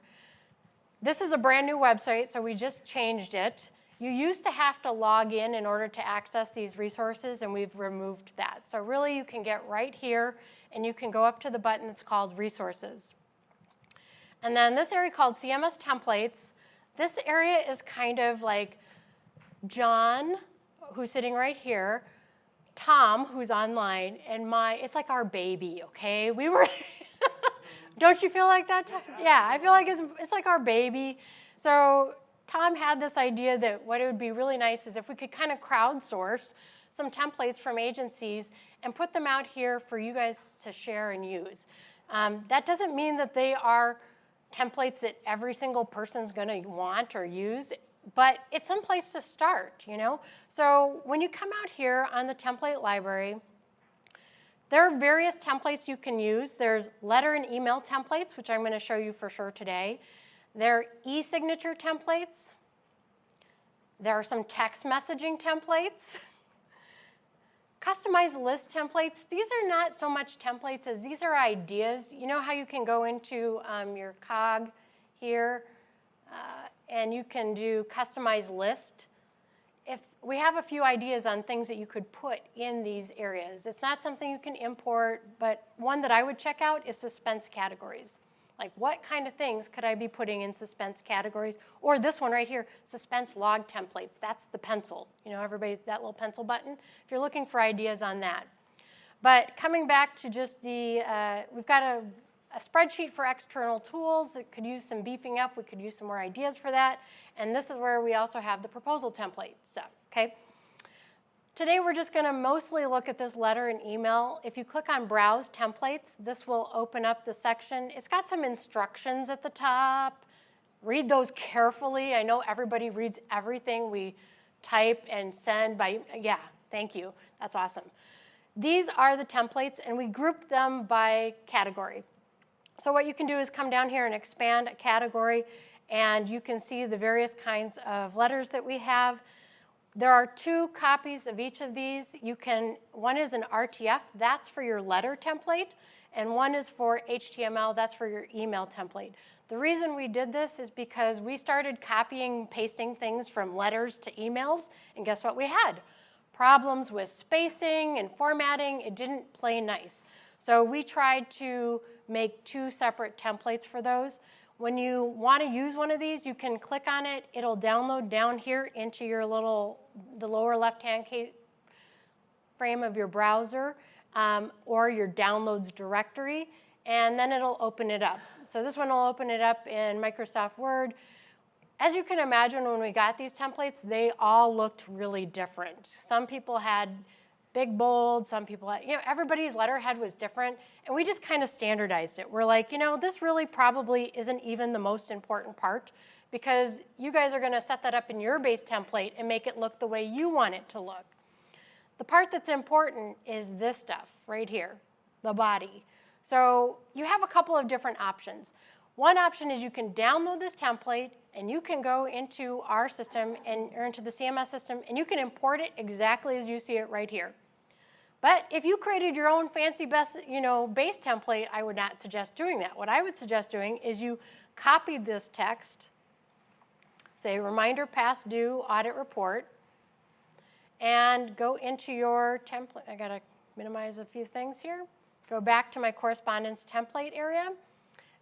this is a brand new website, so we just changed it. You used to have to log in order to access these resources, and we've removed that. So really, you can get right here, and you can go up to the button that's called Resources. And then this area called CMS Templates, this area is kind of like John, who's sitting right here, Tom, who's online, and it's like our baby, okay? Don't you feel like that, Tom? Yeah, I feel like it's like our baby. So Tom had this idea that what it would be really nice is if we could kind of crowdsource some templates from agencies and put them out here for you guys to share and use. That doesn't mean that they are templates that every single person's going to want or use, but it's some place to start, you know? So when you come out here on the template library, there are various templates you can use. There's letter and email templates, which I'm going to show you for sure today. There are e-signature templates. There are some text messaging templates. Customized list templates, these are not so much templates as these are ideas. You know how you can go into your cog here and you can do customized list? If we have a few ideas on things that you could put in these areas. It's not something you can import, but one that I would check out is suspense categories. Like what kind of things could I be putting in suspense categories? Or this one right here, suspense log templates. That's the pencil. You know, everybody's that little pencil button. If you're looking for ideas on that. But coming back to just the, we've got a spreadsheet for external tools. It could use some beefing up. We could use some more ideas for that. And this is where we also have the proposal template stuff, okay? Today we're just going to mostly look at this letter and email. If you click on Browse Templates, this will open up the section. It's got some instructions at the top. Read those carefully. I know everybody reads everything we type and send by, yeah, thank you. That's awesome. These are the templates, and we grouped them by category. So what you can do is come down here and expand a category, and you can see the various kinds of letters that we have. There are 2 copies of each of these. You can, one is an RTF, that's for your letter template, and one is for HTML, that's for your email template. The reason we did this is because we started copying, pasting things from letters to emails, and guess what we had? Problems with spacing and formatting. It didn't play nice. So we tried to make 2 separate templates for those. When you want to use one of these, you can click on it. It'll download down here into your the lower left-hand frame of your browser or your downloads directory, and then it'll open it up. So this one will open it up in Microsoft Word. As you can imagine, when we got these templates, they all looked really different. Some people had big, bold, some people had, you know, everybody's letterhead was different, and we just kind of standardized it. We're like, you know, this really probably isn't even the most important part because you guys are going to set that up in your base template and make it look the way you want it to look. The part that's important is this stuff right here, the body. So you have a couple of different options. One option is you can download this template and you can go into our system or into the CMS system and you can import it exactly as you see it right here. But if you created your own fancy base template, I would not suggest doing that. What I would suggest doing is you copy this text, say reminder past due audit report, and go into your template. I gotta minimize a few things here. Go back to my correspondence template area.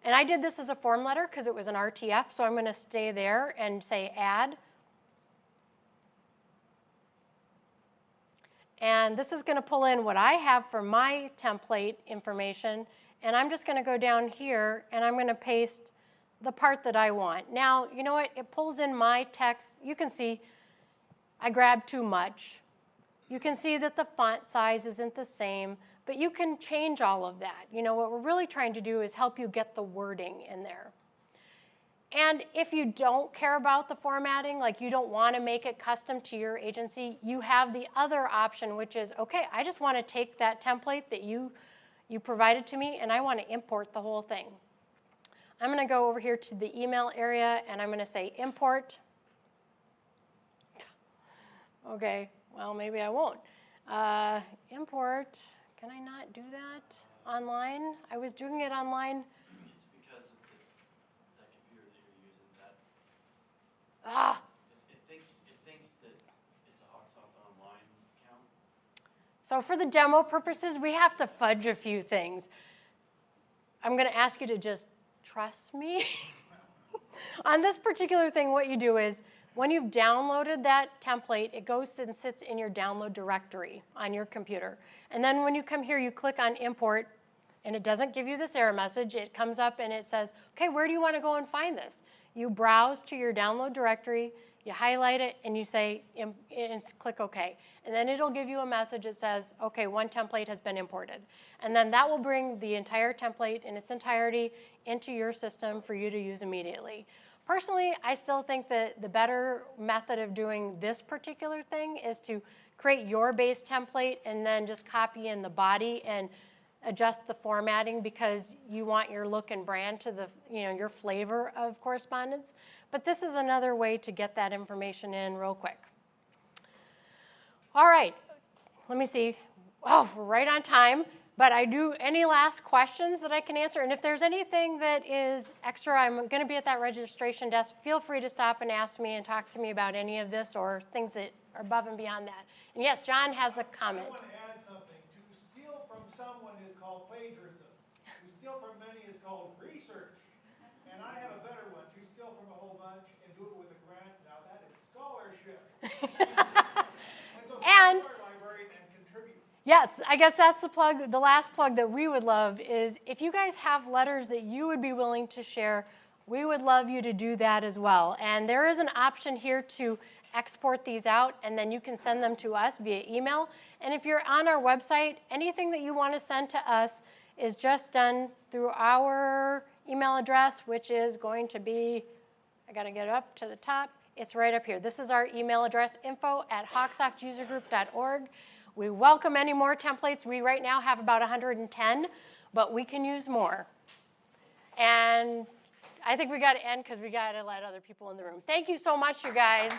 And I did this as a form letter because it was an RTF, so I'm going to stay there and say add. And this is going to pull in what I have for my template information, and I'm just going to go down here and I'm going to paste the part that I want. Now, you know what? It pulls in my text. You can see I grabbed too much. You can see that the font size isn't the same, but you can change all of that. You know, what we're really trying to do is help you get the wording in there. And if you don't care about the formatting, like you don't want to make it custom to your agency, you have the other option, which is, okay, I just want to take that template that you provided to me, and I want to import the whole thing. I'm going to go over here to the email area, and I'm going to say import. Okay, well, maybe I won't. Import, can I not do that online? I was doing it online. It's because of that computer that you're using, that Ah, it thinks that it's a Hawksoft Online account. so for the demo purposes, we have to fudge a few things. I'm going to ask you to just trust me. On this particular thing, what you do is, when you've downloaded that template, it goes and sits in your download directory on your computer. And then when you come here, you click on import. and it doesn't give you this error message. It comes up and it says, okay, where do you want to go and find this? You browse to your download directory, you highlight it, and you say, and click OK. And then it'll give you a message that says, okay, one template has been imported. And then that will bring the entire template in its entirety into your system for you to use immediately. Personally, I still think that the better method of doing this particular thing is to create your base template and then just copy in the body and adjust the formatting because you want your look and brand to the, your flavor of correspondence. But this is another way to get that information in real quick. All right, let me see. Oh, we're right on time. But any last questions that I can answer? And if there's anything that is extra, I'm going to be at that registration desk. Feel free to stop and ask me and talk to me about any of this or things that are above and beyond that. And yes, John has a comment. I want to add something. To steal from someone is called plagiarism. To steal from many is called research. And I have a better one. To steal from a whole bunch and do it with a grant, now that is scholarship. And library and contribute. yes, I guess that's the last plug that we would love is if you guys have letters that you would be willing to share, we would love you to do that as well. And there is an option here to export these out, and then you can send them to us via email. And if you're on our website, anything that you want to send to us is just done through our email address, which is going to be, I got to get up to the top. It's right up here. This is our email address, info@hawksoftusergroup.org. We welcome any more templates. We right now have about 110, but we can use more. And I think we got to end because we got to let other people in the room. Thank you so much, you guys.